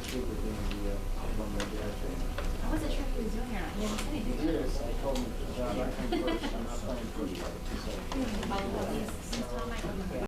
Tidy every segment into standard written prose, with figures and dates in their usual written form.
kid was doing the one that did I wasn't sure if he was doing it or not. He hasn't said anything. Yes, I told him, John, I come first, I'm not playing first. He's telling my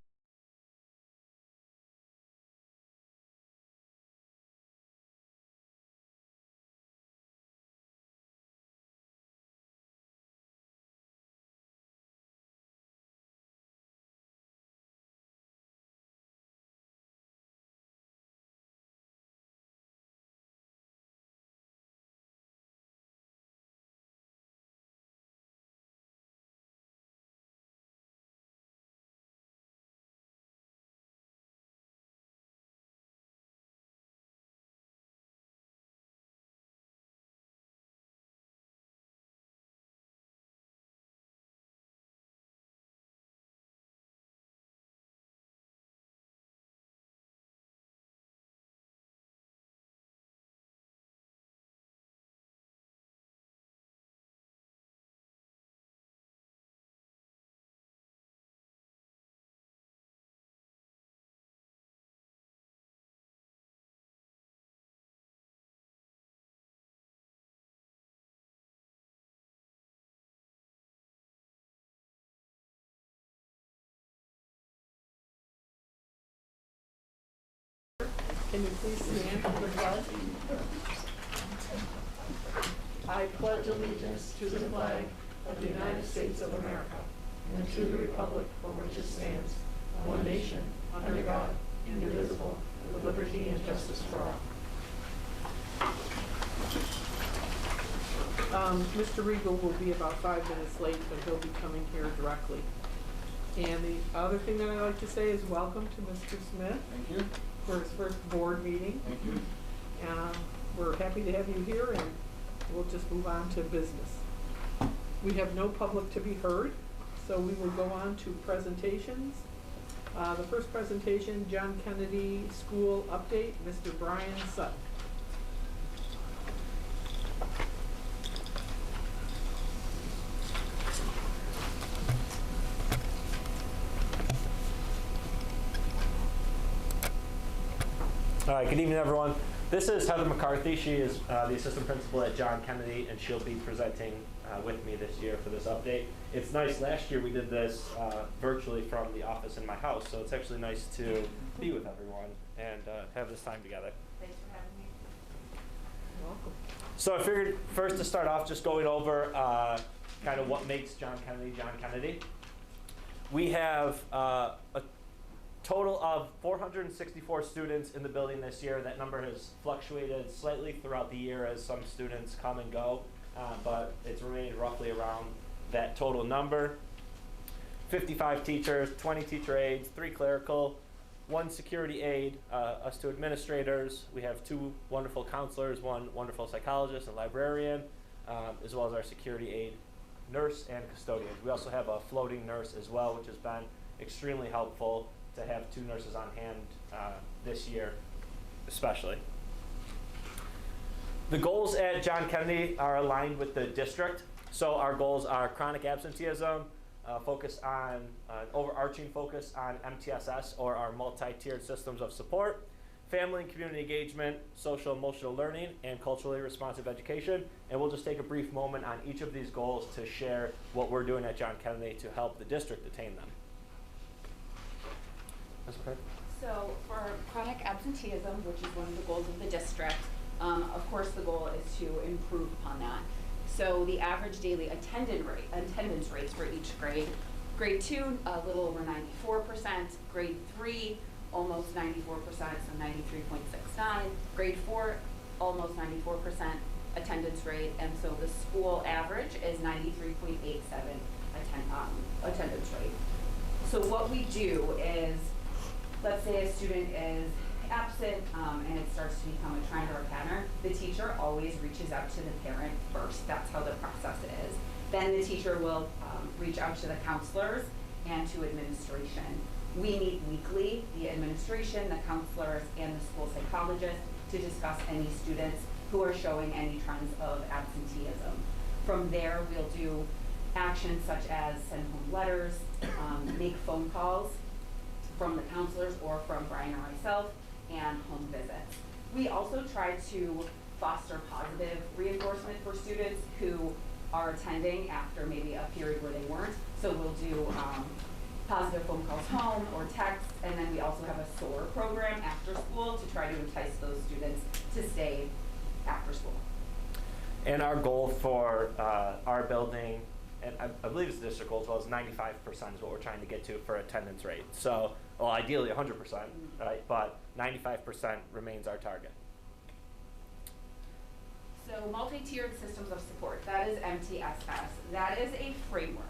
Can you please stand for the pledge? I pledge allegiance to the flag of the United States of America and to the republic for which it stands, one nation, under God, indivisible, with liberty and justice for all. Mr. Regal will be about 5 minutes late, but he'll be coming here directly. And the other thing that I'd like to say is welcome to Mr. Smith. Thank you. For his first board meeting. Thank you. We're happy to have you here, and we'll just move on to business. We have no public to be heard, so we will go on to presentations. The first presentation, John Kennedy School Update, Mr. Brian Sutton. All right, good evening, everyone. This is Heather McCarthy. She is the assistant principal at John Kennedy, and she'll be presenting with me this year for this update. It's nice. Last year we did this virtually from the office in my house, so it's actually nice to be with everyone and have this time together. Thanks for having me. You're welcome. So I figured first to start off just going over kind of what makes John Kennedy. We have a total of 464 students in the building this year. That number has fluctuated slightly throughout the year as some students come and go, but it's remained roughly around that total number. 55 teachers, 20 teacher aides, 3 clerical, 1 security aide, us 2 administrators. We have 2 wonderful counselors, 1 wonderful psychologist and librarian, as well as our security aide, nurse, and custodians. We also have a floating nurse as well, which has been extremely helpful to have 2 nurses on hand this year, especially. The goals at John Kennedy are aligned with the district. So our goals are chronic absenteeism, focus on overarching focus on MTSS, or our multi-tiered systems of support, family and community engagement, social emotional learning, and culturally responsive education. And we'll just take a brief moment on each of these goals to share what we're doing at John Kennedy to help the district attain them. So for chronic absenteeism, which is one of the goals of the district, of course the goal is to improve upon that. So the average daily attendance rates for each grade. Grade 2, a little over 94%. Grade 3, almost 94%, so 93.69. Grade 4, almost 94% attendance rate, and so the school average is 93.87 attendance rate. So what we do is, let's say a student is absent and it starts to become a trend or a pattern, the teacher always reaches out to the parent first. That's how the process is. Then the teacher will reach out to the counselors and to administration. We meet weekly, the administration, the counselors, and the school psychologist, to discuss any students who are showing any trends of absenteeism. From there, we'll do actions such as send home letters, make phone calls from the counselors or from Brian or myself, and home visits. We also try to foster positive reinforcement for students who are attending after maybe a period where they weren't. So we'll do positive phone calls home or texts, and then we also have a SOAR program after school to try to entice those students to stay after school. And our goal for our building, and I believe it's the district goal as well, is 95% is what we're trying to get to for attendance rate. So, well, ideally 100%, right? But 95% remains our target. So multi-tiered systems of support, that is MTSS. That is a framework.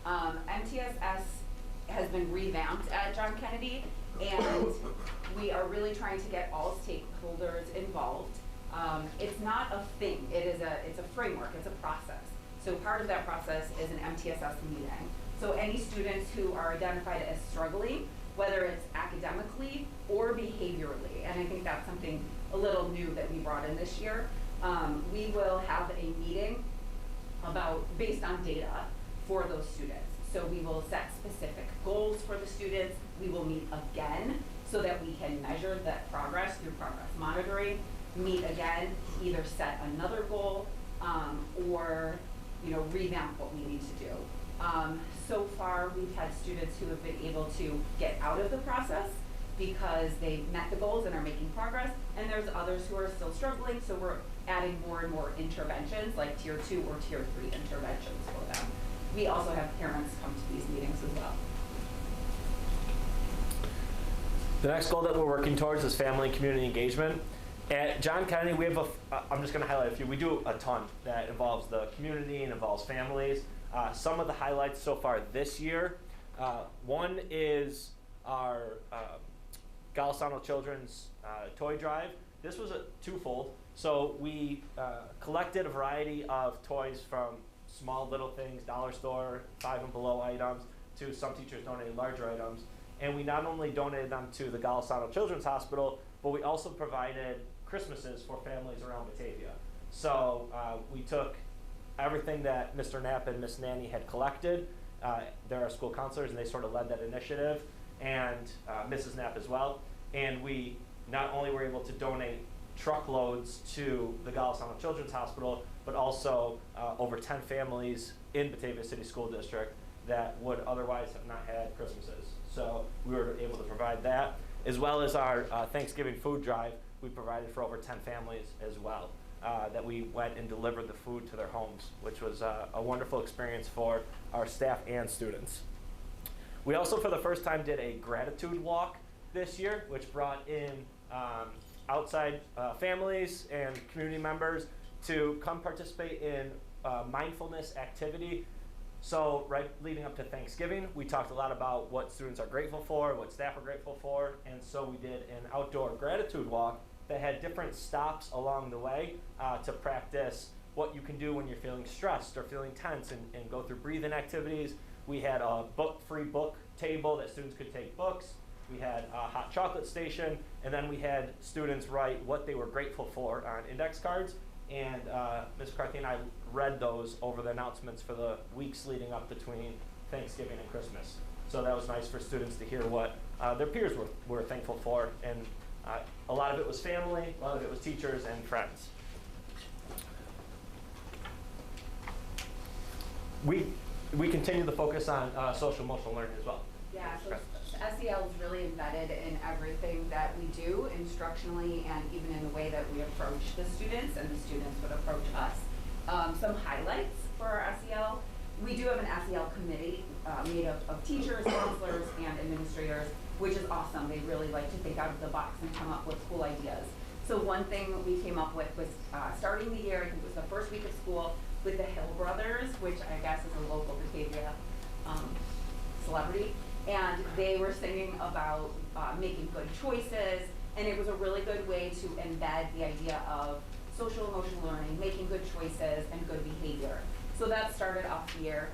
MTSS has been revamped at John Kennedy, and we are really trying to get all stakeholders involved. It's not a thing, it's a framework, it's a process. So part of that process is an MTSS meeting. So any students who are identified as struggling, whether it's academically or behaviorally, and I think that's something a little new that we brought in this year, we will have a meeting based on data for those students. So we will set specific goals for the students. We will meet again so that we can measure that progress through progress monitoring, meet again, either set another goal or revamp what we need to do. So far, we've had students who have been able to get out of the process because they met the goals and are making progress, and there's others who are still struggling, so we're adding more and more interventions, like tier 2 or tier 3 interventions for them. We also have parents come to these meetings as well. The next goal that we're working towards is family and community engagement. At John Kennedy, we have I'm just going to highlight a few. We do a ton that involves the community and involves families. Some of the highlights so far this year, one is our Golisano Children's Toy Drive. This was a twofold. So we collected a variety of toys from small little things, dollar store, 5 and below items, to some teachers donating larger items. And we not only donated them to the Golisano Children's Hospital, but we also provided Christmases for families around Batavia. So we took everything that Mr. Knapp and Miss Nanny had collected. They're our school counselors, and they sort of led that initiative, and Mrs. Knapp as well. And we not only were able to donate truckloads to the Golisano Children's Hospital, but also over 10 families in Batavia City School District that would otherwise have not had Christmases. So we were able to provide that, as well as our Thanksgiving food drive. We provided for over 10 families as well, that we went and delivered the food to their homes, which was a wonderful experience for our staff and students. We also, for the first time, did a gratitude walk this year, which brought in outside families and community members to come participate in mindfulness activity. So right leading up to Thanksgiving, we talked a lot about what students are grateful for, what staff are grateful for, and so we did an outdoor gratitude walk that had different stops along the way to practice what you can do when you're feeling stressed or feeling tense, and go through breathing activities. We had a free book table that students could take books. We had a hot chocolate station, and then we had students write what they were grateful for on index cards. And Ms. McCarthy and I read those over the announcements for the weeks leading up between Thanksgiving and Christmas. So that was nice for students to hear what their peers were thankful for. And a lot of it was family, a lot of it was teachers and friends. We continue to focus on social emotional learning as well. Yeah, so SEL is really embedded in everything that we do instructionally, and even in the way that we approach the students and the students would approach us. Some highlights for our SEL. We do have an SEL committee made of teachers, counselors, and administrators, which is awesome. They really like to think out of the box and come up with cool ideas. So one thing we came up with was starting the year, I think it was the first week of school, with the Hill Brothers, which I guess is a local Batavia celebrity. And they were singing about making good choices, and it was a really good way to embed the idea of social emotional learning, making good choices, and good behavior. So that started off the year.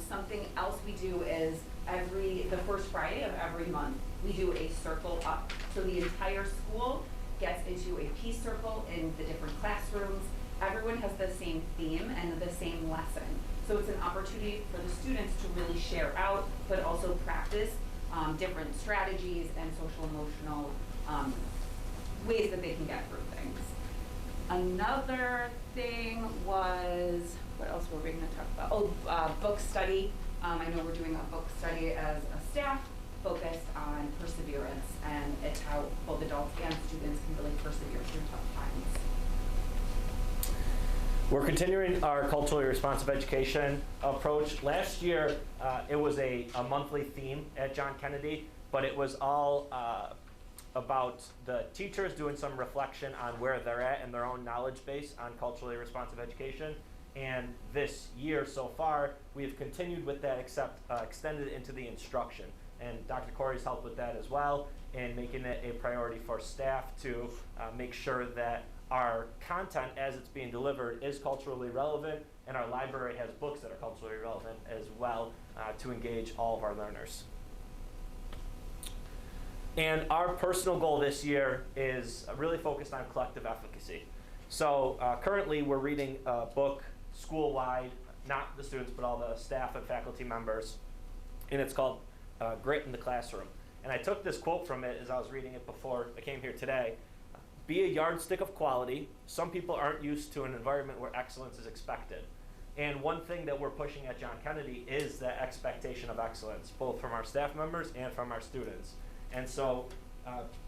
Something else we do is the first Friday of every month, we do a circle up. So the entire school gets into a peace circle in the different classrooms. Everyone has the same theme and the same lesson. So it's an opportunity for the students to really share out, but also practice different strategies and social emotional ways that they can get through things. Another thing was, what else were we going to talk about? Oh, book study. I know we're doing a book study as a staff focused on perseverance, and it's how both adults and students can really persevere through tough times. We're continuing our culturally responsive education approach. Last year, it was a monthly theme at John Kennedy, but it was all about the teachers doing some reflection on where they're at in their own knowledge base on culturally responsive education. And this year so far, we've continued with that, except extended it into the instruction. And Dr. Corey's helped with that as well, and making it a priority for staff to make sure that our content as it's being delivered is culturally relevant, and our library has books that are culturally relevant as well to engage all of our learners. And our personal goal this year is really focused on collective efficacy. So currently we're reading a book school-wide, not the students, but all the staff and faculty members, and it's called Grit in the Classroom. And I took this quote from it as I was reading it before I came here today. Be a yardstick of quality. Some people aren't used to an environment where excellence is expected. And one thing that we're pushing at John Kennedy is that expectation of excellence, both from our staff members and from our students. And so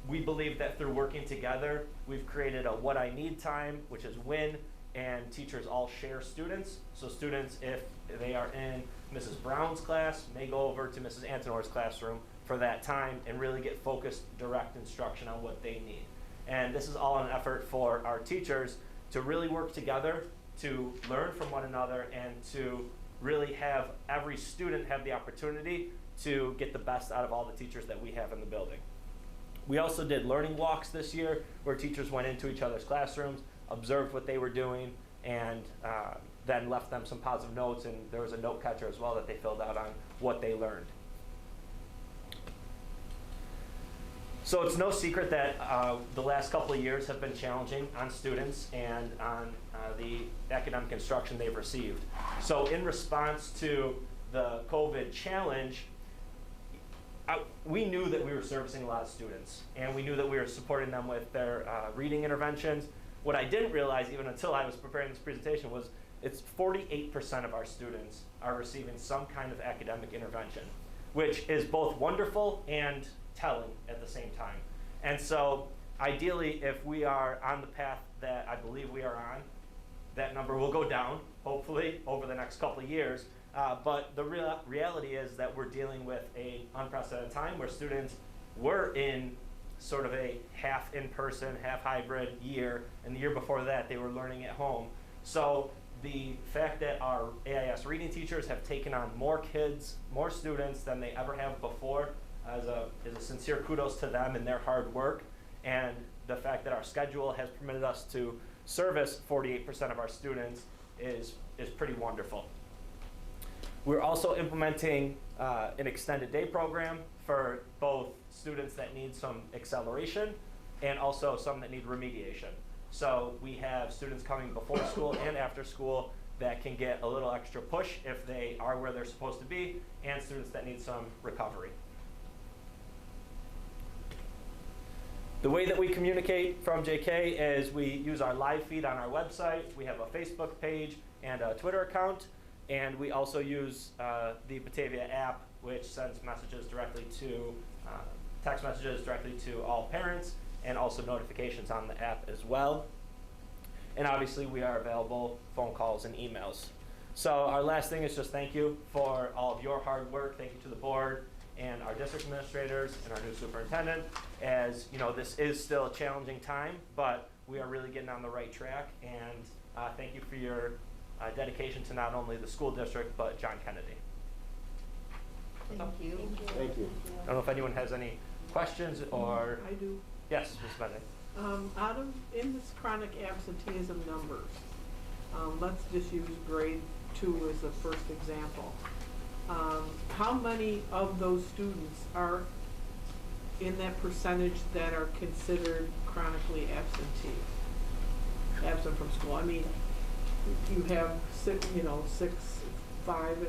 we believe that through working together, we've created a what I need time, which is win, and teachers all share students. So students, if they are in Mrs. Brown's class, may go over to Mrs. Antonor's classroom for that time and really get focused, direct instruction on what they need. And this is all an effort for our teachers to really work together, to learn from one another, and to really have every student have the opportunity to get the best out of all the teachers that we have in the building. We also did learning walks this year where teachers went into each other's classrooms, observed what they were doing, and then left them some positive notes, and there was a note catcher as well that they filled out on what they learned. So it's no secret that the last couple of years have been challenging on students and on the academic instruction they've received. So in response to the COVID challenge, we knew that we were servicing a lot of students, and we knew that we were supporting them with their reading interventions. What I didn't realize, even until I was preparing this presentation, was it's 48% of our students are receiving some kind of academic intervention, which is both wonderful and telling at the same time. And so ideally, if we are on the path that I believe we are on, that number will go down, hopefully, over the next couple of years. But the reality is that we're dealing with an unprecedented time where students were in sort of a half in-person, half hybrid year, and the year before that they were learning at home. So the fact that our AIS reading teachers have taken on more kids, more students than they ever have before is a sincere kudos to them and their hard work. And the fact that our schedule has permitted us to service 48% of our students is pretty wonderful. We're also implementing an extended day program for both students that need some acceleration and also some that need remediation. So we have students coming before school and after school that can get a little extra push if they are where they're supposed to be, and students that need some recovery. The way that we communicate from JK is we use our live feed on our website. We have a Facebook page and a Twitter account. And we also use the Batavia app, which sends messages directly to, text messages directly to all parents, and also notifications on the app as well. And obviously we are available phone calls and emails. So our last thing is just thank you for all of your hard work. Thank you to the board and our district administrators and our new superintendent. As you know, this is still a challenging time, but we are really getting on the right track. And thank you for your dedication to not only the school district, but John Kennedy. Thank you. Thank you. I don't know if anyone has any questions or... I do. Yes, Ms. Bennett. In this chronic absenteeism numbers, let's just use grade 2 as a first example. How many of those students are in that percentage that are considered chronically absent from school? I mean, you have 6, 5, and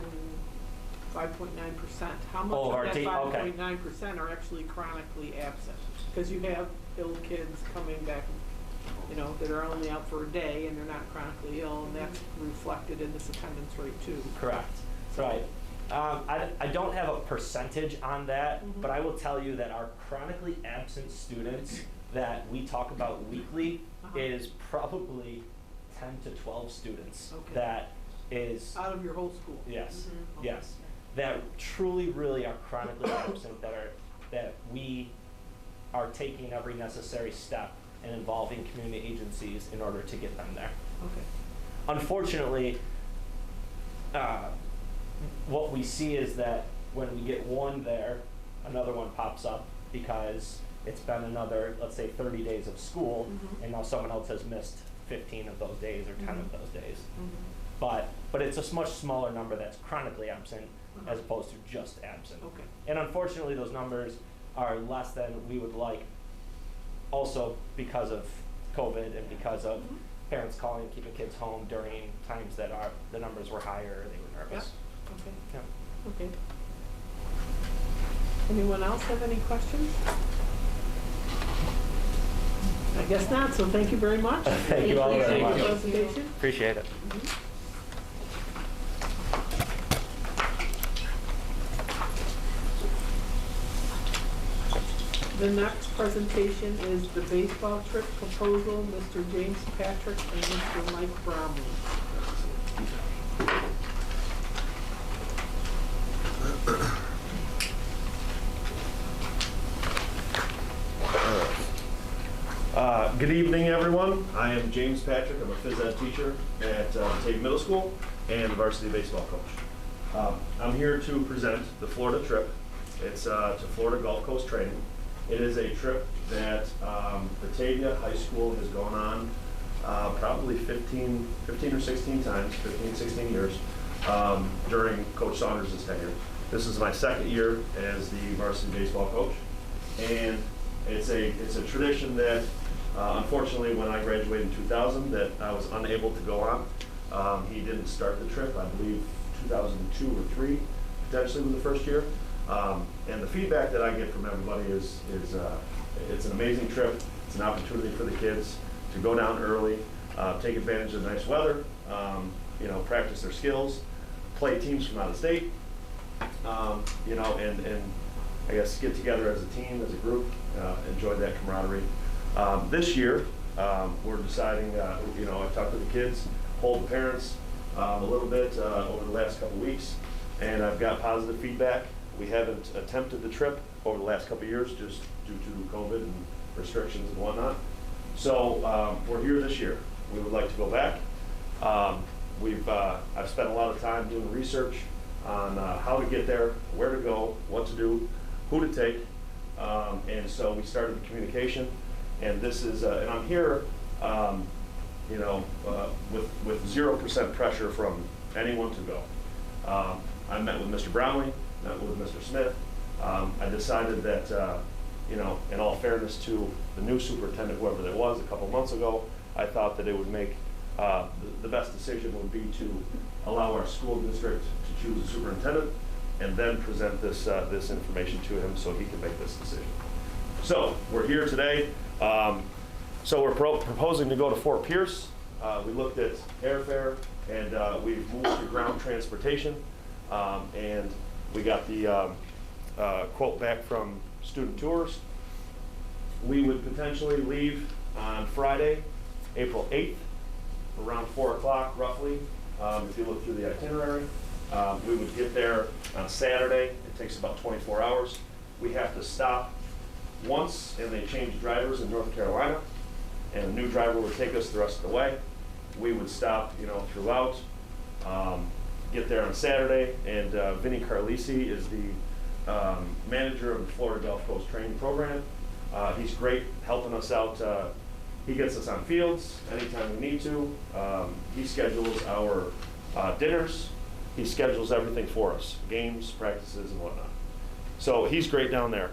5.9%. How much Oh, of our that team, okay. 5.9% are actually chronically absent? Because you have ill kids coming back, you know, that are only out for a day and they're not chronically ill, and that's reflected in this attendance rate too. Correct, right. I don't have a percentage on that, but I will tell you that our chronically absent students that we talk about weekly is probably 10 to 12 students. Okay. That is, Out of your whole school? yes, Okay. yes, that truly really are chronically absent, that we are taking every necessary step and involving community agencies in order to get them there. Okay. Unfortunately, what we see is that when we get one there, another one pops up because it's been another, let's say, 30 days of school, and now someone else has missed 15 of those days or 10 of those days. But it's a much smaller number that's chronically absent as opposed to just absent. Okay. And unfortunately, those numbers are less than we would like, also because of COVID and because of parents calling, keeping kids home during times that the numbers were higher, they were nervous. Okay. Yeah. Okay. Anyone else have any questions? I guess not, so thank you very much. Thank you all very for much. the presentation. Appreciate it. The next presentation is the baseball trip proposal, Mr. James Patrick and Mr. Mike Bromley. Good evening, everyone. I am James Patrick. I'm a phys ed teacher at Tate Middle School and a varsity baseball coach. I'm here to present the Florida trip. It's to Florida Gulf Coast training. It is a trip that Batavia High School has gone on probably 15 or 16 times, 15, 16 years during Coach Saunders' tenure. This is my second year as the varsity baseball coach, and it's a tradition that unfortunately when I graduated in 2000 that I was unable to go on. He didn't start the trip, I believe 2002 or 3 potentially was the first year. And the feedback that I get from everybody is it's an amazing trip. It's an opportunity for the kids to go down early, take advantage of the nice weather, practice their skills, play teams from out of state, and I guess get together as a team, as a group, enjoy that camaraderie. This year, we're deciding, I've talked to the kids, polled the parents a little bit over the last couple weeks, and I've got positive feedback. We haven't attempted the trip over the last couple of years just due to COVID and restrictions and whatnot. So we're here this year. We would like to go back. I've spent a lot of time doing research on how to get there, where to go, what to do, who to take, and so we started the communication. And this is, and I'm here, with 0% pressure from anyone to go. I met with Mr. Brownlee, met with Mr. Smith. I decided that, in all fairness to the new superintendent, whoever that was, a couple months ago, I thought that it would make, the best decision would be to allow our school district to choose a superintendent and then present this information to him so he can make this decision. So we're here today. So we're proposing to go to Fort Pierce. We looked at airfare, and we've moved to ground transportation. And we got the quote back from Student Tours. We would potentially leave on Friday, April 8th, around 4 o'clock roughly, if you look through the itinerary. We would get there on Saturday. It takes about 24 hours. We have to stop once, and they change drivers in North Carolina, and a new driver would take us the rest of the way. We would stop, throughout, get there on Saturday, and Vinny Carlisi is the manager of the Florida Gulf Coast Training Program. He's great helping us out. He gets us on fields anytime we need to. He schedules our dinners. He schedules everything for us, games, practices, and whatnot. So he's great down there.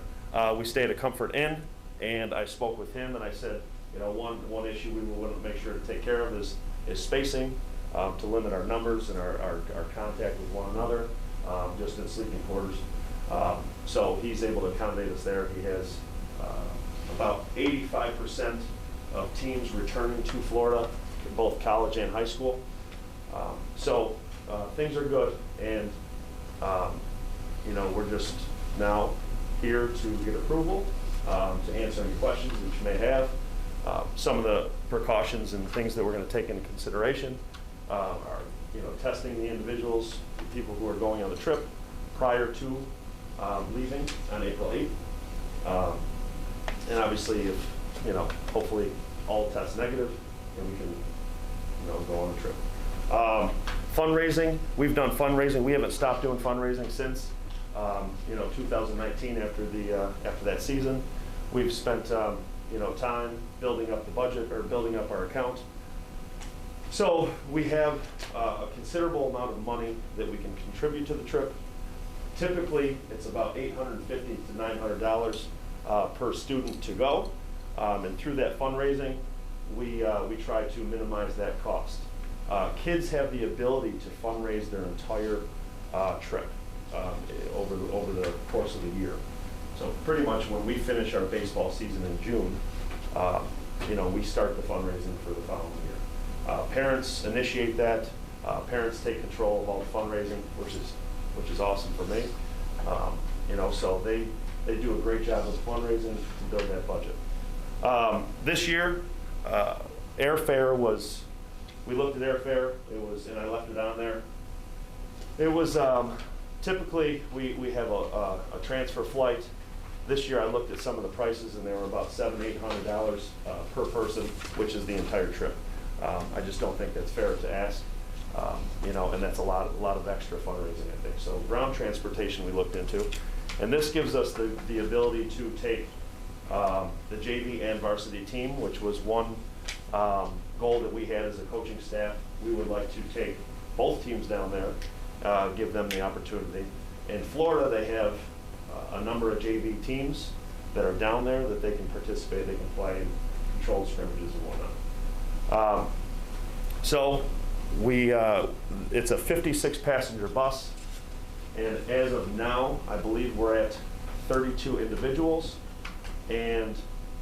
We stay at a Comfort Inn, and I spoke with him, and I said, one issue we want to make sure to take care of is spacing, to limit our numbers and our contact with one another. just in sleeping quarters. So he's able to accommodate us there. He has about 85% of teams returning to Florida, both college and high school. So things are good, and you know, we're just now here to get approval, to answer any questions that you may have. Some of the precautions and things that we're going to take into consideration are, you know, testing the individuals, the people who are going on the trip prior to leaving on April 8th. And obviously, if, you know, hopefully all tests negative, then we can, you know, go on the trip. Fundraising, we've done fundraising. We haven't stopped doing fundraising since, you know, 2019 after that season. We've spent, you know, time building up the budget, or building up our account. So we have a considerable amount of money that we can contribute to the trip. Typically, it's about $850 to $900 per student to go. And through that fundraising, we try to minimize that cost. Kids have the ability to fundraise their entire trip over the course of the year. So pretty much when we finish our baseball season in June, you know, we start the fundraising for the following year. Parents initiate that. Parents take control of all the fundraising, which is awesome for me. You know, so they do a great job of fundraising to build that budget. This year, Airfare was, we looked at Airfare, and I left it on there. It was, typically, we have a transfer flight. This year I looked at some of the prices, and they were about $700 to $800 per person, which is the entire trip. I just don't think that's fair to ask, you know, and that's a lot of extra fundraising, I think. So ground transportation we looked into, and this gives us the ability to take the JV and varsity team, which was one goal that we had as a coaching staff. We would like to take both teams down there, give them the opportunity. In Florida, they have a number of JV teams that are down there that they can participate. They can play in controlled scrimmages and whatnot. So it's a 56 passenger bus, and as of now, I believe we're at 32 individuals, and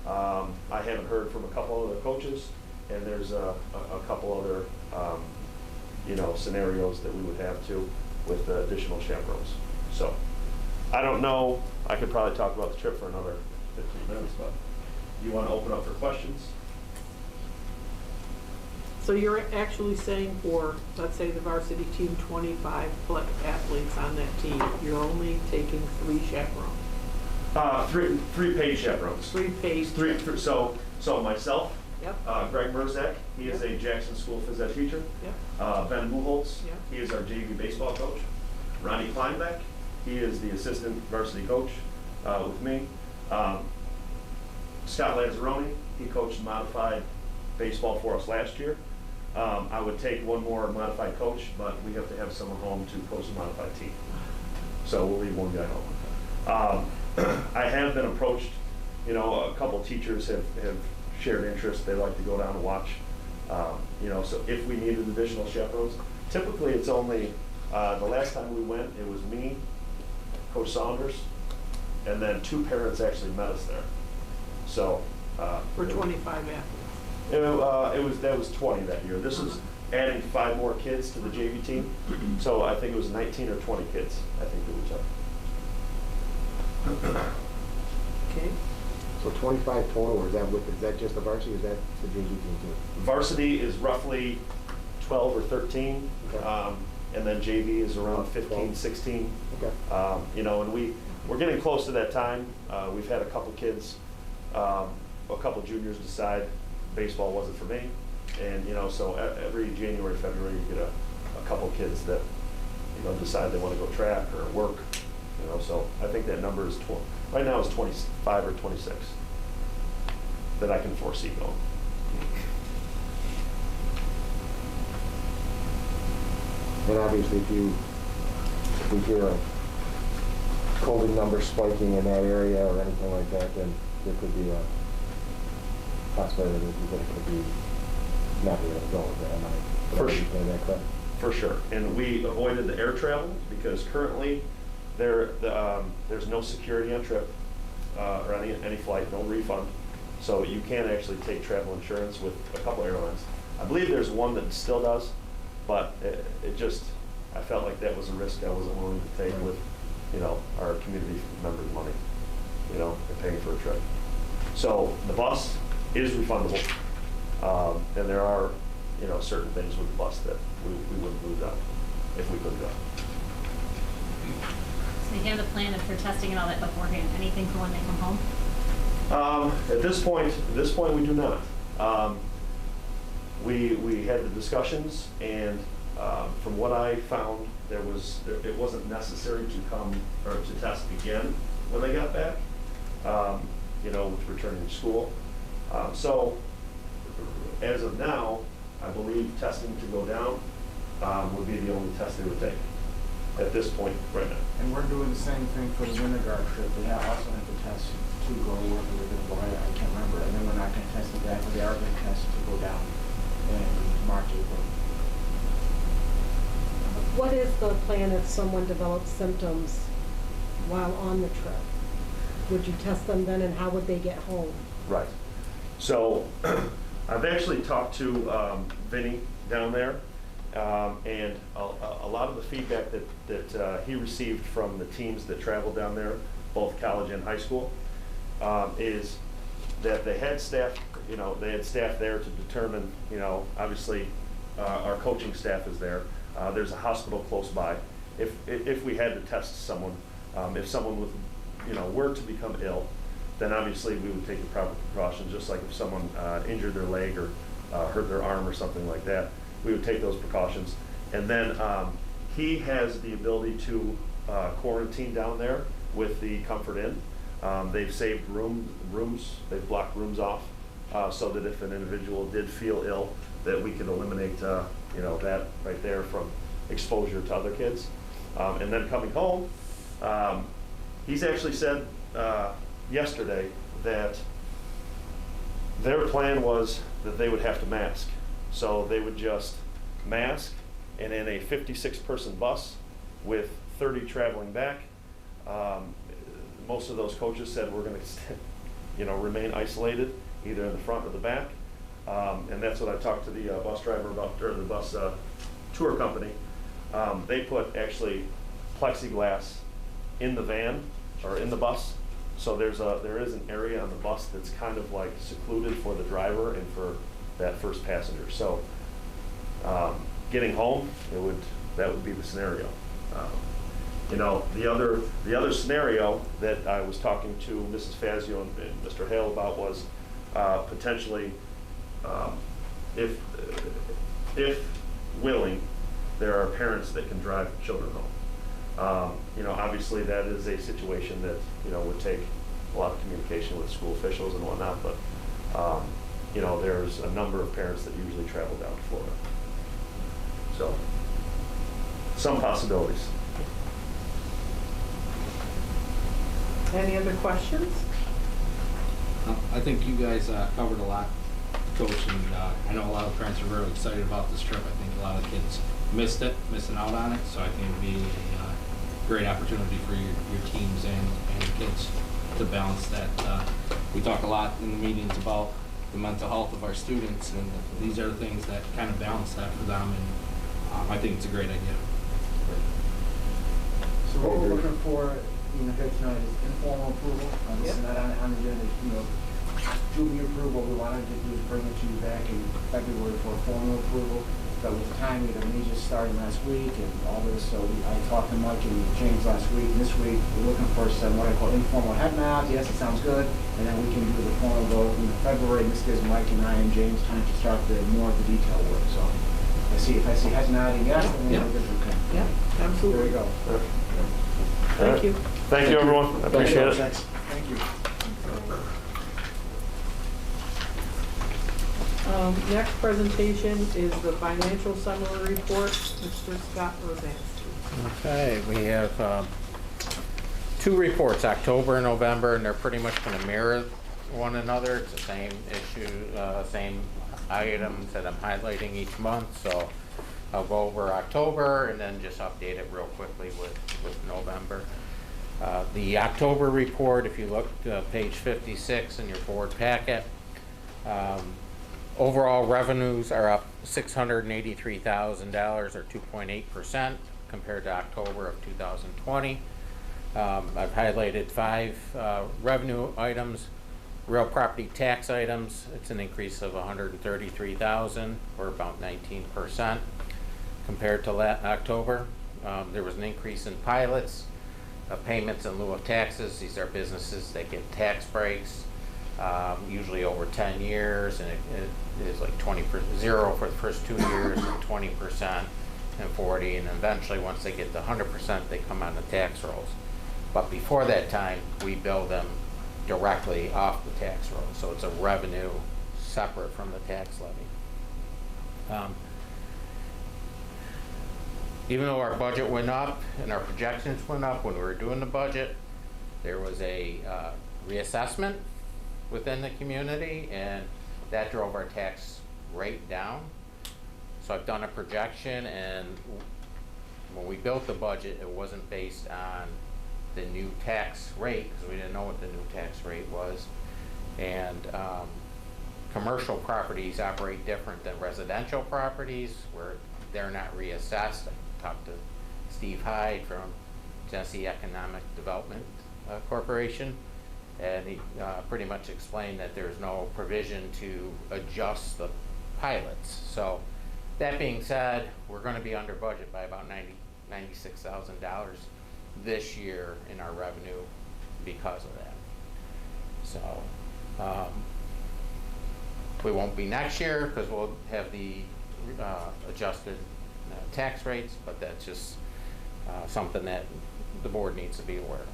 I haven't heard from a couple other coaches, and there's a couple other you know, scenarios that we would have to with additional chaperones. So I don't know, I could probably talk about the trip for another 15 minutes, but you want to open up for questions? So you're actually saying for, let's say, the varsity team, 25 athletes on that team, you're only taking 3 chaperones? Three paid chaperones. 3 paid. So myself, Yep. Greg Merzak, he is a Jackson School phys ed teacher. Yep. Ben Buchholz, Yep. he is our JV baseball coach. Ronnie Kleinbeck, he is the assistant varsity coach with me. Scott Lazzaroni, he coached modified baseball for us last year. I would take one more modified coach, but we have to have someone home to coach the modified team. So we'll leave one guy home. I have been approached, you know, a couple teachers have shared interest. They like to go down and watch. You know, so if we needed additional chaperones, typically it's only, the last time we went, it was me, Coach Saunders, and then 2 parents actually met us there. So. For 25 athletes. That was 20 that year. This is adding 5 more kids to the JV team. So I think it was 19 or 20 kids, I think that we took. Okay. So 25 total, or is that just the varsity, or is that the JV team too? Varsity is roughly 12 or 13, Okay. and then JV is around 15, 12. 16. Okay. You know, and we're getting close to that time. We've had a couple kids, a couple juniors decide baseball wasn't for me, and you know, so every January, February, you get a couple kids that, you know, decide they want to go track or work, you know. So I think that number is right now is 25 or 26 that I can foresee going. And obviously, if we hear of COVID numbers spiking in that area or anything like that, then there could be a possibility that it could be not be able to go with that. Am I For sure. understanding that correct? for sure. And we avoided the air travel because currently there's no security on trip or any flight, no refund. So you can actually take travel insurance with a couple airlines. I believe there's one that still does, but I felt like that was a risk I wasn't willing to take with, our community members' money, and paying for a trip. So the bus is refundable, and there are, certain things with the bus that we wouldn't lose out if we couldn't go. So you have the plan for testing and all that beforehand, anything for when they come home? At this point, we do not. We had the discussions, and from what I found, it wasn't necessary to come or to test again when they got back, with returning to school. So as of now, I believe testing to go down would be the only test they would take at this point right now. And we're doing the same thing for the winter guard trip. They also have to test to go where we're going to go. I can't remember. And then we're not going to test it back, but they are going to test to go down in March, April. What is the plan if someone develops symptoms while on the trip? Would you test them then, and how would they get home? Right. So I've actually talked to Vinny down there, and a lot of the feedback that he received from the teams that traveled down there, both college and high school, is that they had staff, there to determine, obviously our coaching staff is there. There's a hospital close by. If we had to test someone, if someone were to become ill, then obviously we would take the proper precautions, just like if someone injured their leg or hurt their arm or something like that, we would take those precautions. And then he has the ability to quarantine down there with the Comfort Inn. They've saved rooms, they've blocked rooms off so that if an individual did feel ill, that we could eliminate that right there from exposure to other kids. And then coming home, he's actually said yesterday that their plan was that they would have to mask. So they would just mask, and in a 56-person bus with 30 traveling back, most of those coaches said we're going to remain isolated either in the front or the back. And that's what I talked to the bus driver about, or the bus tour company. They put actually plexiglass in the van or in the bus. So there is an area on the bus that's kind of like secluded for the driver and for that first passenger. So getting home, that would be the scenario. The other scenario that I was talking to Mrs. Fazio and Mr. Hale about was potentially if willing, there are parents that can drive children home. Obviously that is a situation that, would take a lot of communication with school officials and whatnot, but, there's a number of parents that usually travel down to Florida. So, some possibilities. Any other questions? I think you guys covered a lot, Coach, and I know a lot of parents are really excited about this trip. I think a lot of kids missing out on it, so I think it would be a great opportunity for your teams and the kids to balance that. We talk a lot in the meetings about the mental health of our students, and these are the things that kind of balance that for them, and I think it's a great idea. So what we're looking for, here tonight is informal approval. This is not on the agenda, to be approval. What we wanted to do is bring it to you back in February for a formal approval. But with the timing of the meetings starting last week and all this, so I talked to Mike and James last week, and this week we're looking for some what I call informal head nods. Yes, it sounds good, and then we can do the formal vote in February. And this gives Mike and I and James time to start more of the detail work. So if I see heads nodding yes, then we're good. Okay. Yeah, absolutely. There we go. Thank you. Thank you, everyone. I appreciate it. Thank you. Next presentation is the financial summary report, Mr. Scott Rosansky. Okay, we have two reports, October and November, and they're pretty much going to mirror one another. It's the same issue, same items that I'm highlighting each month. So I'll go over October and then just update it real quickly with November. The October report, if you look page 56 in your board packet, overall revenues are up $683,000 or 2.8% compared to October of 2020. I've highlighted 5 revenue items. Real property tax items, it's an increase of $133,000 or about 19% compared to October. There was an increase in pilots, payments in lieu of taxes. These are businesses that get tax breaks, usually over 10 years, and it is like 0 for the first 2 years, and 20% and 40, and eventually once they get to 100%, they come on the tax rolls. But before that time, we bill them directly off the tax roll, so it's a revenue separate from the tax levy. Even though our budget went up and our projections went up when we were doing the budget, there was a reassessment within the community, and that drove our tax rate down. So I've done a projection, and when we built the budget, it wasn't based on the new tax rate, because we didn't know what the new tax rate was. And commercial properties operate different than residential properties, where they're not reassessed. I talked to Steve Hyde from Genesee Economic Development Corporation, and he pretty much explained that there's no provision to adjust the pilots. So that being said, we're going to be under budget by about $96,000 this year in our revenue because of that. So we won't be next year because we'll have the adjusted tax rates, but that's just something that the board needs to be aware of.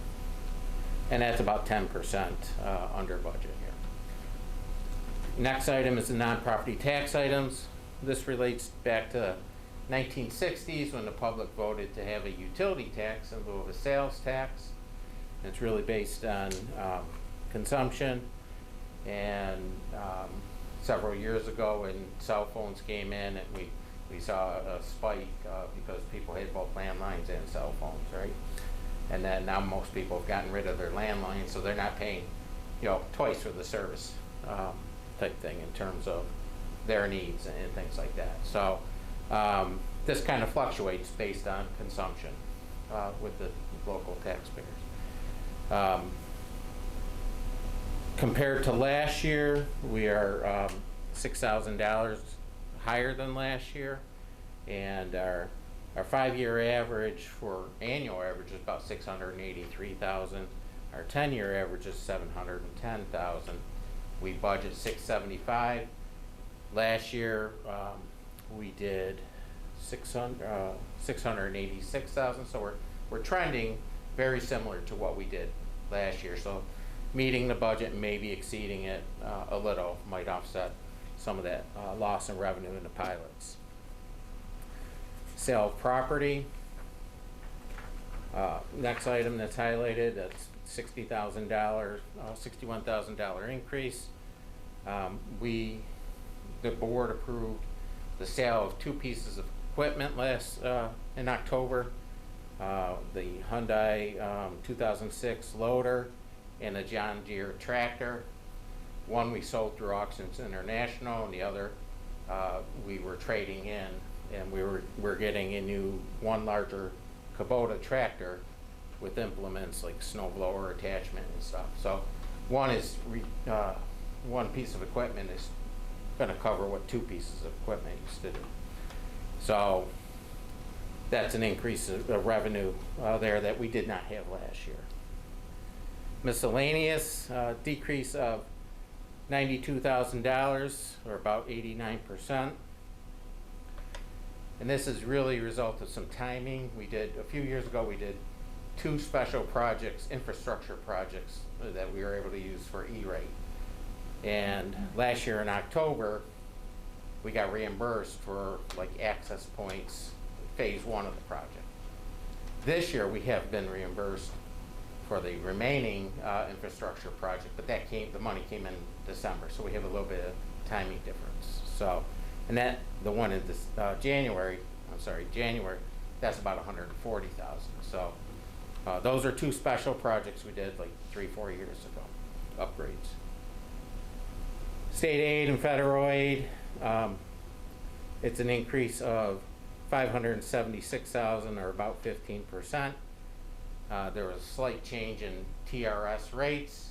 And that's about 10% under budget here. Next item is the non-property tax items. This relates back to 1960s when the public voted to have a utility tax in lieu of a sales tax. And it's really based on consumption. And several years ago when cell phones came in, and we saw a spike because people had both landlines and cell phones, right? And then now most people have gotten rid of their landlines, so they're not paying, twice for the service type thing in terms of their needs and things like that. So this kind of fluctuates based on consumption with the local taxpayers. Compared to last year, we are $6,000 higher than last year, and our 5-year average for annual average is about $683,000. Our 10-year average is $710,000. We budget $675,000. Last year we did $686,000. So we're trending very similar to what we did last year. So meeting the budget and maybe exceeding it a little might offset some of that loss in revenue in the pilots. Sale of property. Next item that's highlighted, that's $61,000 increase. The board approved the sale of 2 pieces of equipment in October. The Hyundai 2006 loader and a John Deere tractor. One we sold through Auctions International, and the other we were trading in, and we're getting a new one larger Kubota tractor with implements like snow blower attachment and stuff. So one piece of equipment is going to cover what 2 pieces of equipment used to do. So that's an increase of revenue there that we did not have last year. Miscellaneous decrease of $92,000 or about 89%. And this is really a result of some timing. A few years ago, we did 2 special projects, infrastructure projects, that we were able to use for E-rate. And last year in October, we got reimbursed for like access points, phase 1 of the project. This year, we have been reimbursed for the remaining infrastructure project, but the money came in December, so we have a little bit of timing difference. So, and the one in this January January, that's about 140,000. So those are two special projects we did like 3-4 years ago, upgrades. State aid and federal aid, it's an increase of 576,000 or about 15%. There was a slight change in TRS rates,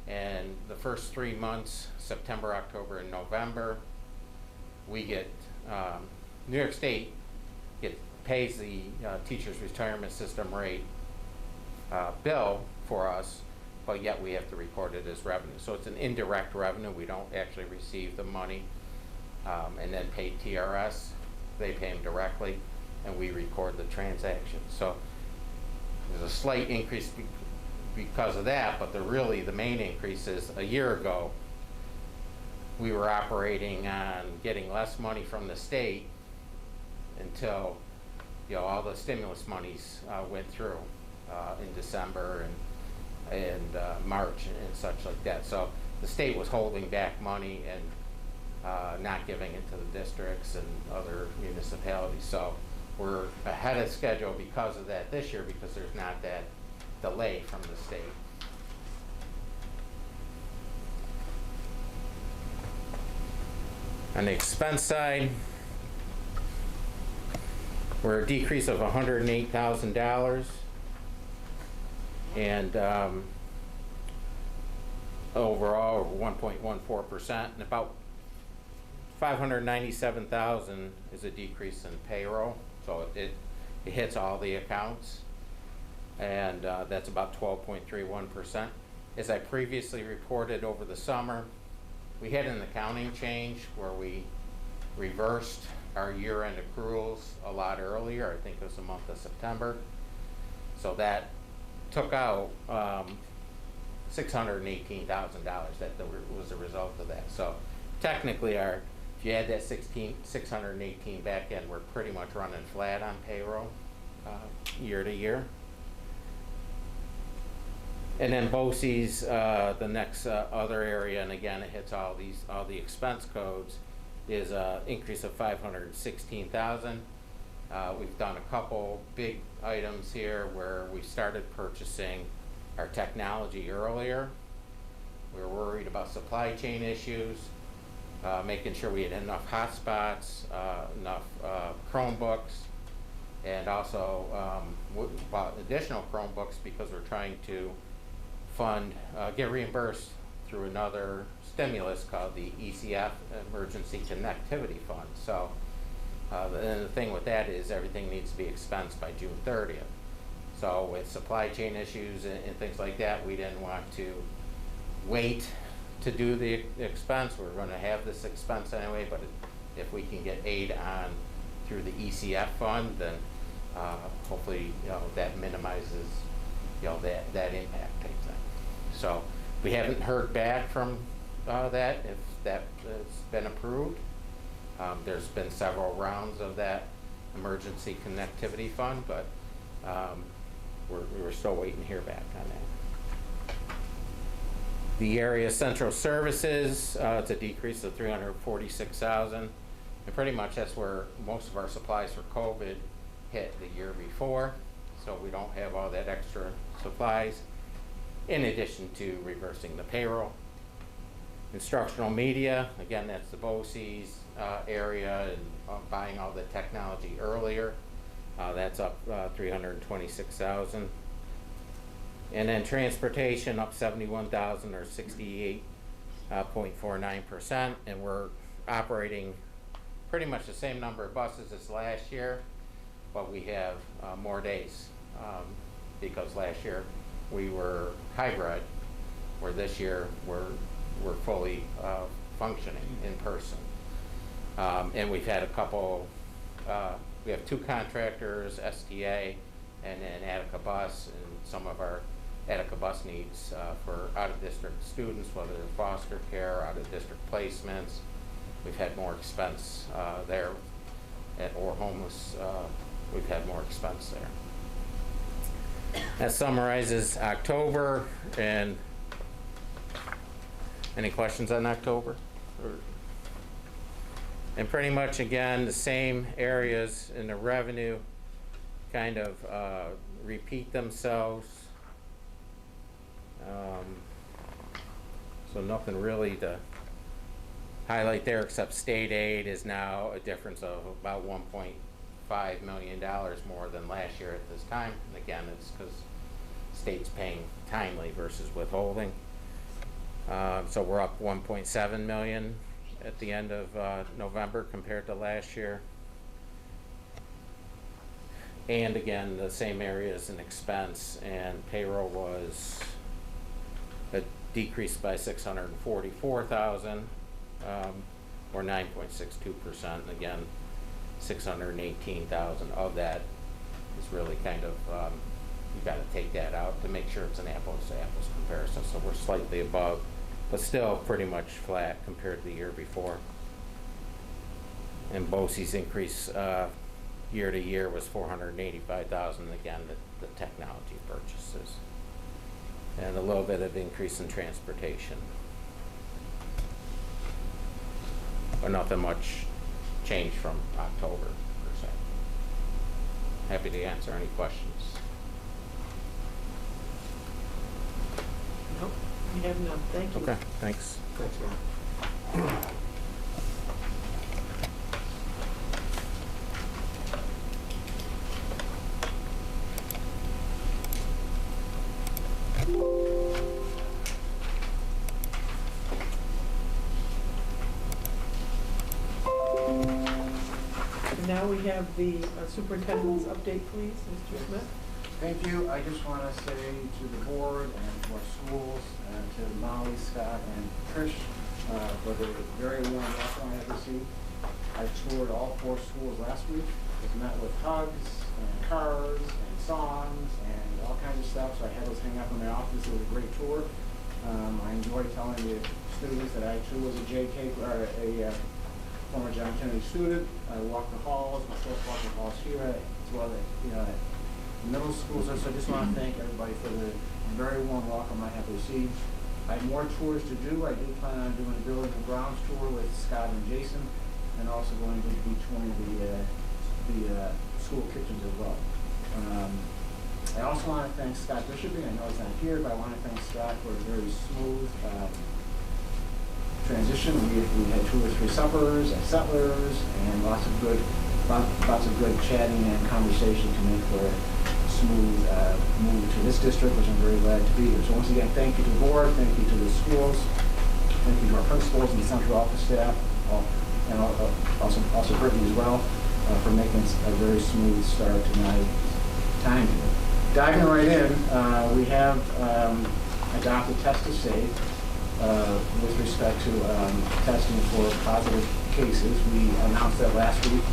and the first 3 months, September, October, and November, we get, New York State pays the teacher's retirement system rate bill for us, but yet we have to record it as revenue. So it's an indirect revenue. We don't actually receive the money and then pay TRS. They pay them directly, and we record the transaction. So there's a slight increase because of that, but the main increase is a year ago, we were operating on getting less money from the state until, all the stimulus monies went through in December and March and such like that. So the state was holding back money and not giving it to the districts and other municipalities. So we're ahead of schedule because of that this year, because there's not that delay from the state. On the expense side, we're a decrease of $108,000, and overall 1.14%, and about 597,000 is a decrease in payroll, so it hits all the accounts, and that's about 12.31%. As I previously reported over the summer, we had an accounting change where we reversed our year-end accruals a lot earlier. I think it was the month of September. So that took out $618,000. That was a result of that. So technically, if you add that 618 back in, we're pretty much running flat on payroll year to year. And then BOCES, the next other area, and again it hits all the expense codes, is an increase of 516,000. We've done a couple big items here where we started purchasing our technology earlier. We were worried about supply chain issues, making sure we had enough hotspots, enough Chromebooks, and also bought additional Chromebooks because we're trying to get reimbursed through another stimulus called the ECF, Emergency Connectivity Fund. So and the thing with that is everything needs to be expensed by June 30th. So with supply chain issues and things like that, we didn't want to wait to do the expense. We're going to have this expense anyway, but if we can get aid through the ECF fund, then hopefully that minimizes that impact type thing. So we haven't heard back from that, if that has been approved. There's been several rounds of that emergency connectivity fund, but we're still waiting to hear back on that. The area central services, it's a decrease of 346,000, and pretty much that's where most of our supplies for COVID hit the year before, so we don't have all that extra supplies, in addition to reversing the payroll. Instructional media, again, that's the BOCES area, and buying all the technology earlier. That's up 326,000. And then transportation up 71,000 or 68.49%, and we're operating pretty much the same number of buses as last year, but we have more days because last year we were hybrid, where this year we're fully functioning in person. And we've had a couple, we have two contractors, STA and then Attica Bus, and some of our Attica Bus needs for out-of-district students, whether they're foster care, out-of-district placements. We've had more expense there, or homeless, we've had more expense there. That summarizes October, and any questions on October? And pretty much, again, the same areas in the revenue kind of repeat themselves. So nothing really to highlight there, except state aid is now a difference of about $1.5 million more than last year at this time. And again, it's because state's paying timely versus withholding. So we're up 1.7 million at the end of November compared to last year. And again, the same areas in expense, and payroll was a decrease by 644,000, or 9.62%. And again, 618,000 of that is really kind of, you got to take that out to make sure it's an apples to apples comparison. So we're slightly above, but still pretty much flat compared to the year before. And BOCES increase year to year was 485,000. Again, the technology purchases, and a little bit of increase in transportation, but nothing much changed from October per se. Happy to answer any questions. Nope, we have none. Thank you. Okay, thanks. Thanks, Matt. And now we have the superintendent's update, please, Mr. Smith. Thank you. I just want to say to the board and to our schools and to Molly, Scott, and Trish for the very warm welcome I have received. I toured all 4 schools last week. Was met with hugs and cards and songs and all kinds of stuff. So I had those hang up in my office. It was a great tour. I enjoyed telling the students that I too was a JK or a former John Kennedy student. I walked the halls. My first walk the halls here as well as middle schools. So I just want to thank everybody for the very warm welcome I have received. I have more tours to do. I do plan on doing a building and grounds tour with Scott and Jason, and also going to be touring the school kitchens as well. I also want to thank Scott Bishopy. I know he's not here, but I want to thank Scott for a very smooth transition. We had 2 or 3 suppers at Settlers and lots of good chatting and conversation to make for a smooth move to this district, which I'm very glad to be here. So once again, thank you to the board, thank you to the schools, thank you to our principals and the central office staff, and also Brittany as well, for making a very smooth start to my time here. Diving right in, we have adopted Test to Save with respect to testing for positive cases. We announced that last week.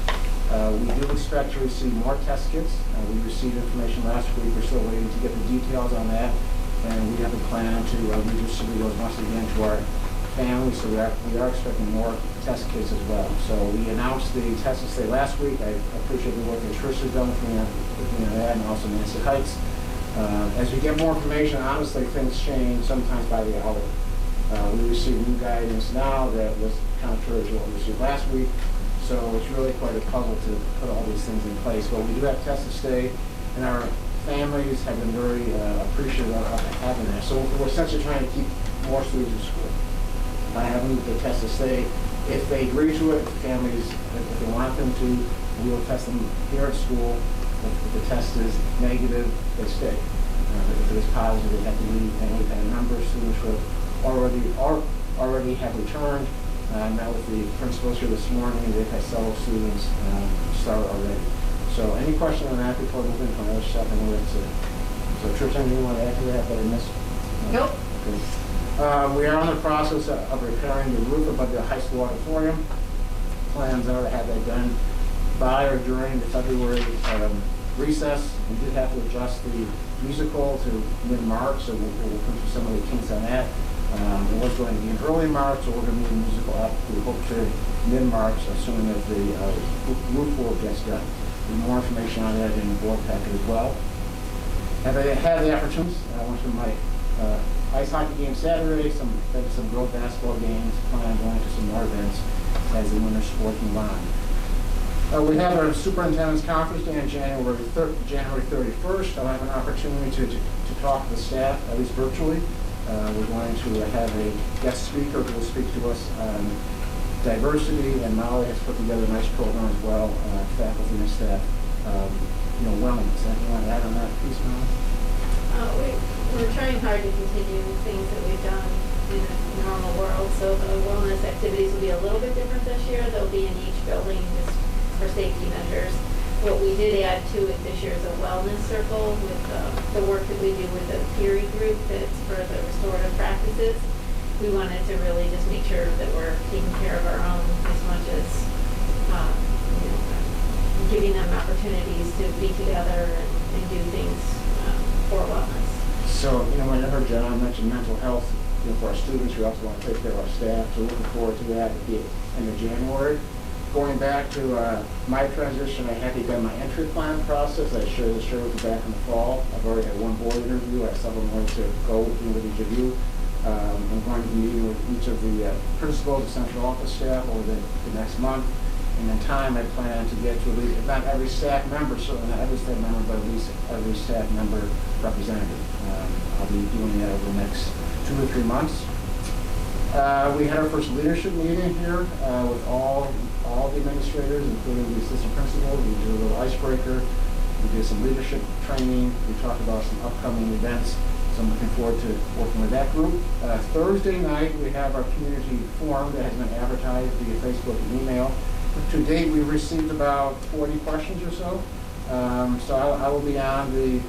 We do expect to receive more test kits. We received information last week. We're still waiting to get the details on that. And we have a plan to redistribute those once again to our families. So we are expecting more test kits as well. So we announced the test to stay last week. I appreciate the work that Trish has done with me on that, and also Nancy Heights. As we get more information, honestly, things change sometimes by the hour. We received new guidance now that was contrary to what we received last week. So it's really quite a puzzle to put all these things in place. But we do have Test to Stay, and our families have been very appreciative of having that. So we're essentially trying to keep more students in school by having the Test to Stay. If they agree to it, families, if they want them to, we will test them here at school. If the test is negative, they stay. If it is positive, they have to leave. And we've had a number of students who already have returned. I met with the principals here this morning. They've had several students start already. So any question on that before moving to another stuff? I know that's it. So Trish, anything you want to add to that I missed? Nope. Okay. We are in the process of repairing the roof above the high school auditorium. Plans are to have that done by or during the February recess. We did have to adjust the musical to mid-March, so we'll come through some of the kinks on that. It was going to be in early March, so we're going to move the musical up. We hope to mid-March, assuming that the roof work gets done. There's more information on that in the board packet as well. Have I had the opportunities? I went to my ice hockey game Saturday, some girls basketball games, plan on going to some more events. as the winter sports move on. We have our superintendent's conference day on January 31st. I'll have an opportunity to talk to the staff, at least virtually. We're going to have a guest speaker who will speak to us on diversity, and Molly has put together a nice program as well, faculty and staff, wellness. Anything you want to add on that piece, Molly? We're trying hard to continue things that we've done in a normal world, so the wellness activities will be a little bit different this year. They'll be in each building just for safety measures. What we did add to it this year is a wellness circle with the work that we do with the Peary group that's for the restorative practices. We wanted to really just make sure that we're taking care of our own as much as giving them opportunities to be together and do things for wellness. So, when I heard John mention mental health, for our students, we also want to take care of our staff, so looking forward to that at the end of January. Going back to my transition, I had begun my entry plan process. I shared with you back in the fall. I've already had one board interview. I have several more to go with each of you. I'm going to be meeting with each of the principals and central office staff over the next month. And in time, I plan to get to at least, if not every staff member, certainly not every staff member, but at least every staff member representative. I'll be doing that over the next 2 or 3 months. We had our first leadership meeting here with all the administrators, including the assistant principal. We did a little icebreaker. We did some leadership training. We talked about some upcoming events. So I'm looking forward to working with that group. Thursday night, we have our community forum that has been advertised via Facebook and email. To date, we've received about 40 questions or so. So I will be on the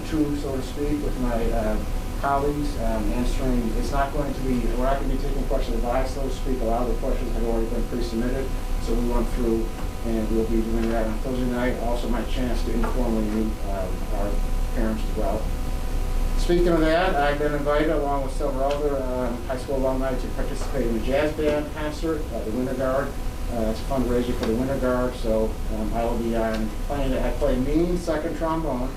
tube, so to speak, with my colleagues answering. It's not going to be, we're not going to be taking questions live, so to speak. A lot of the questions have already been pre-submitted. So we went through, and we'll be doing that on Thursday night. Also, my chance to informally meet our parents as well. Speaking of that, I've been invited, along with several other high school alumni, to participate in the jazz band concert at the Winter Guard. It's a fundraiser for the Winter Guard, so I will be playing. I play mean second trombone,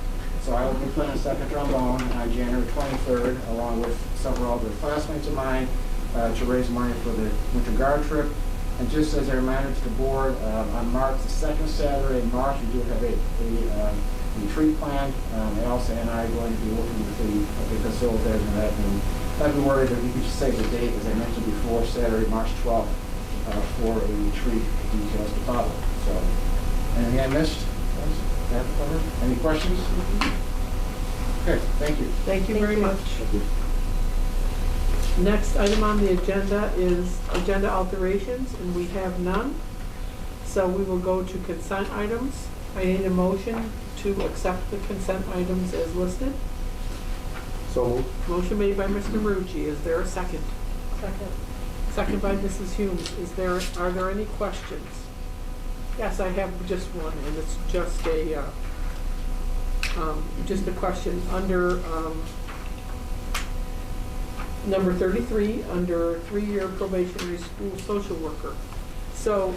so I will be playing second trombone on January 23rd, along with several other classmates of mine, to raise money for the Winter Guard trip. And just as a reminder to the board, on March, the second Saturday in March, we do have a retreat planned. Elsa and I are going to be working with the facilitators in that in February, but you can just say the date, as I mentioned before, Saturday, March 12th. For a retreat, details to follow. So, anything I missed? That covered? Any questions? Okay, thank you. Thank you very much. Next item on the agenda is agenda alterations, and we have none. So we will go to consent items. I need a motion to accept the consent items as listed. So moved. Motion made by Mr. Marucci. Is there a second? Second. Second by Mrs. Humes. Are there any questions? Yes, I have just one, and it's just a question under number 33, under 3-year probationary school social worker. So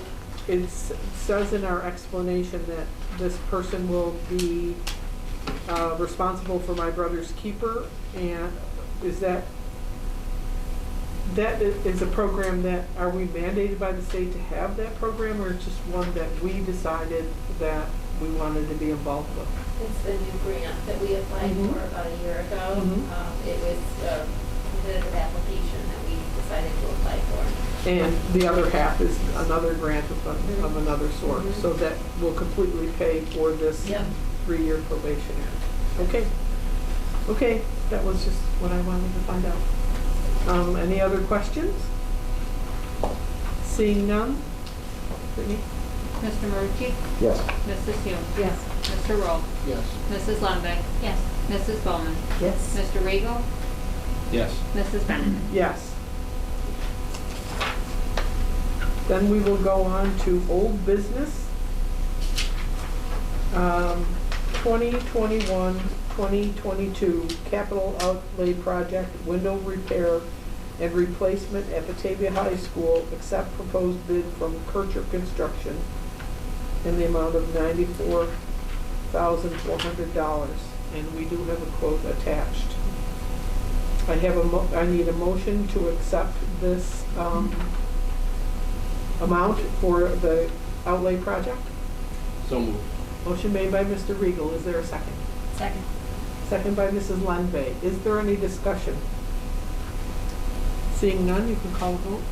it says in our explanation that this person will be responsible for my brother's keeper, and is that is a program that, are we mandated by the state to have that program, or it's just one that we decided that we wanted to be involved with? It's the new grant that we applied Mhm. for about a year ago. Mhm. It was the application that we decided to apply for. And the other half is another grant of another sort, Mhm. so that will completely pay for this Yep. 3-year probationary. Okay. Okay, that was just what I wanted to find out. Any other questions? Seeing none? Brittany? Mr. Marucci? Yes. Mrs. Hume? Yes. Mr. Roll? Yes. Mrs. Lundbeck? Yes. Mrs. Bowman? Yes. Mr. Regal? Yes. Mrs. Bennett? Yes. Then we will go on to old business. 2021-2022 capital outlay project window repair and replacement at Batavia High School, accept proposed bid from Kircher Construction in the amount of $94,400, and we do have a quote attached. I need a motion to accept this amount for the outlay project? So moved. Motion made by Mr. Regal. Is there a second? Second. Second by Mrs. Lenve. Is there any discussion? Seeing none, you can call a vote.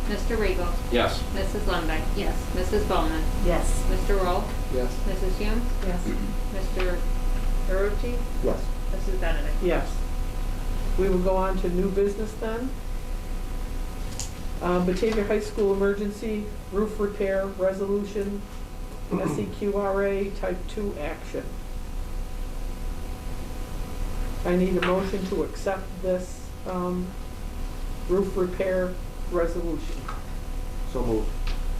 Mr. Regal. Yes. Mrs. Lundbeck. Yes. Mrs. Bowman. Yes. Mr. Roll. Yes. Mrs. Hume. Yes. Mr. Marucci. Yes. Mrs. Benedict. Yes. We will go on to new business then. Batavia High School Emergency Roof Repair Resolution, SEQRA Type 2 Action. I need a motion to accept this roof repair resolution. So moved.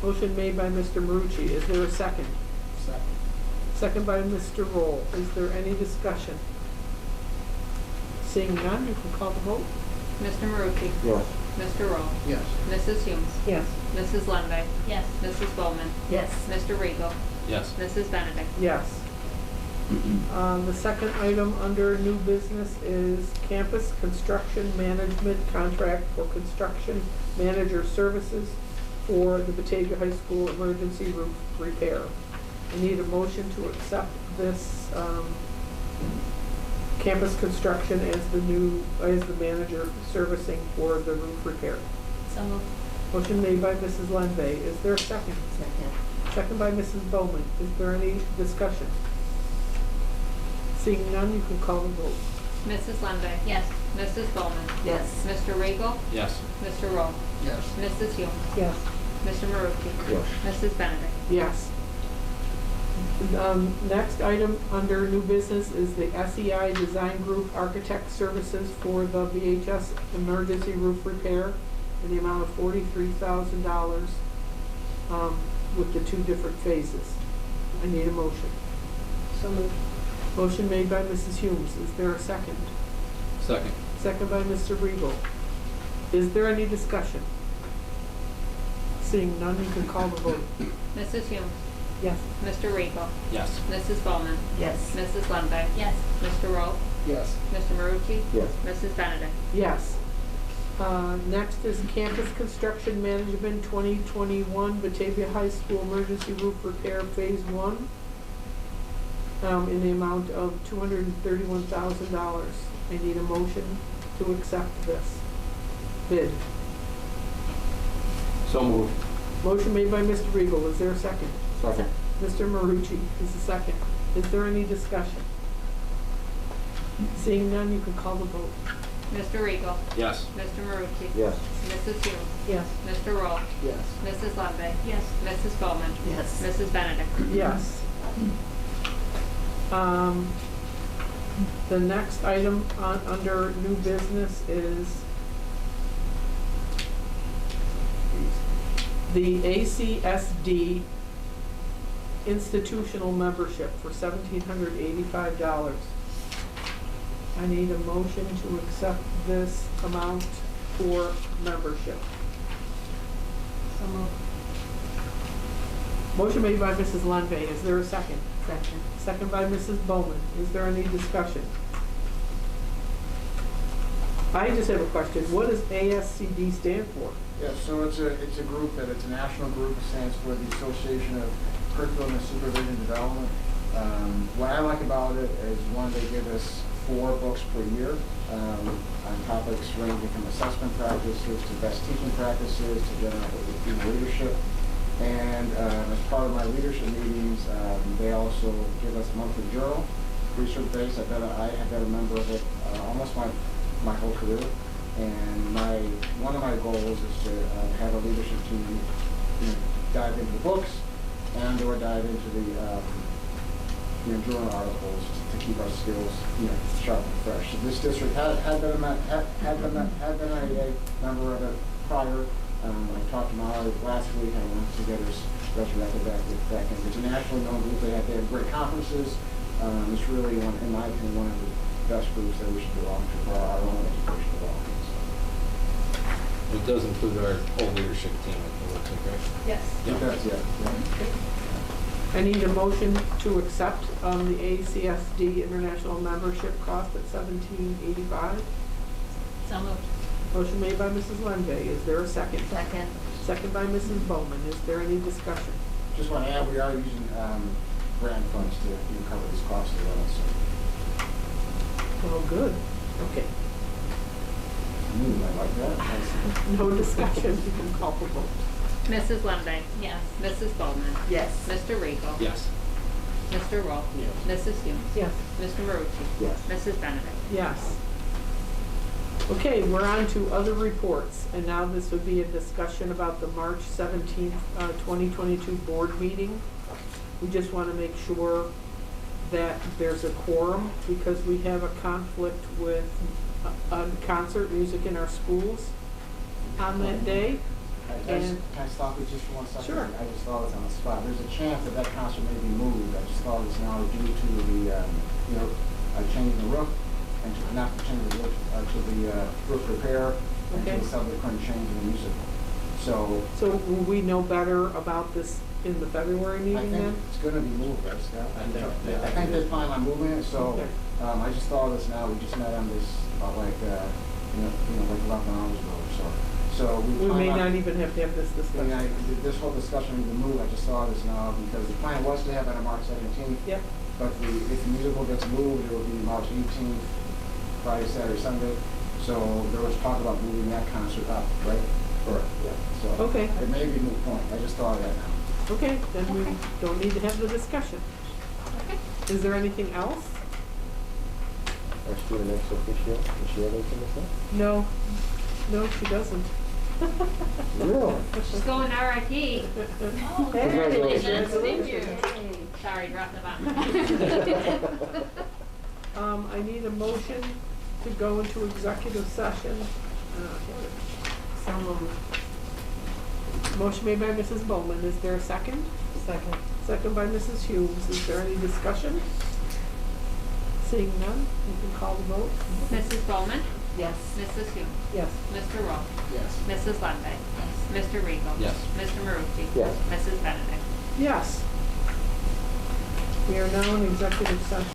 Motion made by Mr. Marucci. Is there a second? Second. Second by Mr. Roll. Is there any discussion? Seeing none, you can call the vote. Mr. Marucci. Yes. Mr. Roll. Yes. Mrs. Humes. Yes. Mrs. Lundbeck. Yes. Mrs. Bowman. Yes. Mr. Regal. Yes. Mrs. Benedict. Yes. The second item under new business is campus construction management contract for construction manager services for the Batavia High School emergency roof repair. I need a motion to accept this campus construction as the manager servicing for the roof repair. So moved. Motion made by Mrs. Lenve. Is there a second? Second. Second by Mrs. Bowman. Is there any discussion? Seeing none, you can call the vote. Mrs. Lundbeck. Yes. Mrs. Bowman. Yes. Mr. Regal. Yes. Mr. Roll. Yes. Mrs. Hume. Yes. Mr. Marucci. Yes. Mrs. Benedict. Yes. Next item under new business is the SEI Design Group Architect Services for the VHS emergency roof repair in the amount of $43,000 with the two different phases. I need a motion. So moved. Motion made by Mrs. Humes. Is there a second? Second. Second by Mr. Regal. Is there any discussion? Seeing none, you can call the vote. Mrs. Humes. Yes. Mr. Regal. Yes. Mrs. Bowman. Yes. Mrs. Lundbeck. Yes. Mr. Roll. Yes. Mr. Marucci. Yes. Mrs. Benedict. Yes. Next is Campus Construction Management 2021 Batavia High School Emergency Roof Repair Phase 1 in the amount of $231,000. I need a motion to accept this bid. So moved. Motion made by Mr. Regal. Is there a second? Second. Mr. Marucci is the second. Is there any discussion? Seeing none, you can call the vote. Mr. Regal. Yes. Mr. Marucci. Yes. Mrs. Humes. Yes. Mr. Roll. Yes. Mrs. Lundbeck. Yes. Mrs. Bowman. Yes. Mrs. Benedict. Yes. The next item under new business is the ACSD institutional membership for $1,785. I need a motion to accept this amount for membership. So moved. Motion made by Mrs. Lenve. Is there a second? Second. Second by Mrs. Bowman. Is there any discussion? I just have a question. What does ASCD stand for? Yeah, so it's a group that it's a national group, it stands for the Association of Curriculum and Supervision Development. What I like about it is, one, they give us 4 books per year on topics ranging from assessment practices to best teaching practices to general leadership. And as part of my leadership meetings, they also give us a monthly journal, research based. I have been a member of it almost my whole career. And one of my goals is to have a leadership team dive into the books and/or dive into the journal articles to keep our skills sharp and fresh. So this district had been a member of it prior. I talked to Molly last week. I wanted to get us resurrected back in. It's a nationally known group. They have great conferences. It's really, in my opinion, one of the best groups that we should belong to for our own education development. It does include our whole leadership team, it looks like, right? Yes. It does, yeah. I need a motion to accept the ACSD international membership cost at $1,785. So moved. Motion made by Mrs. Lenve. Is there a second? Second. second by Mrs. Bowman. Is there any discussion? Just want to add, we are using grant funds to cover these costs as well, so. Oh, good. Okay. I like that. No discussion. You can call for vote. Mrs. Lemday? Yes. Mrs. Bowman? Yes. Mr. Riegel? Yes. Mr. Roll? Yes. Mrs. Humes? Yes. Mr. Marucci? Yes. Mrs. Benedict? Yes. Okay, we're on to other reports, and now this would be a discussion about the March 17th, 2022 board meeting. We just want to make sure that there's a quorum, because we have a conflict with concert music in our schools on that day. Can I stop you just for 1 second? Sure. I just thought it was on the spot. There's a chance that that concert may be moved. I just thought it was now due to the, changing the roof, and not to change the roof, to the roof repair, and to Okay. the subsequent change in the musical. So, So will we know better about this in the February I meeting think then? it's gonna be moved, right, Scott? I I think they're planning on moving it, so, Okay. I just thought of this now, we just met on this about like 11 hours ago or so. So We plan may on- not even have to have this discussion. This whole discussion need to move, I just saw this now, because the plan was to have it on March 17th. Yep. But if the musical gets moved, it will be March 18th, Friday, Saturday, Sunday. So there was talk about moving that concert up, right? Correct. Yeah. So Okay. it may be a moot point, I just thought of that now. Okay, then we don't need to have the discussion. Okay. Is there anything else? Our student ex officio, does she have anything to say? No, she doesn't. Really? She's going to RIP. Oh, Congratulations. Thank you. Sorry, dropped the button. I need a motion to go into executive session. So moved. Motion made by Mrs. Bowman. Is there a second? Second. Second by Mrs. Humes. Is there any discussion? Seeing none, you can call the vote. Mrs. Bowman? Yes. Mrs. Humes? Yes. Mr. Roll? Yes. Mrs. Lemday? Mr. Riegel? Yes. Mr. Marucci? Yes. Mrs. Benedict? Yes. We are now in executive session.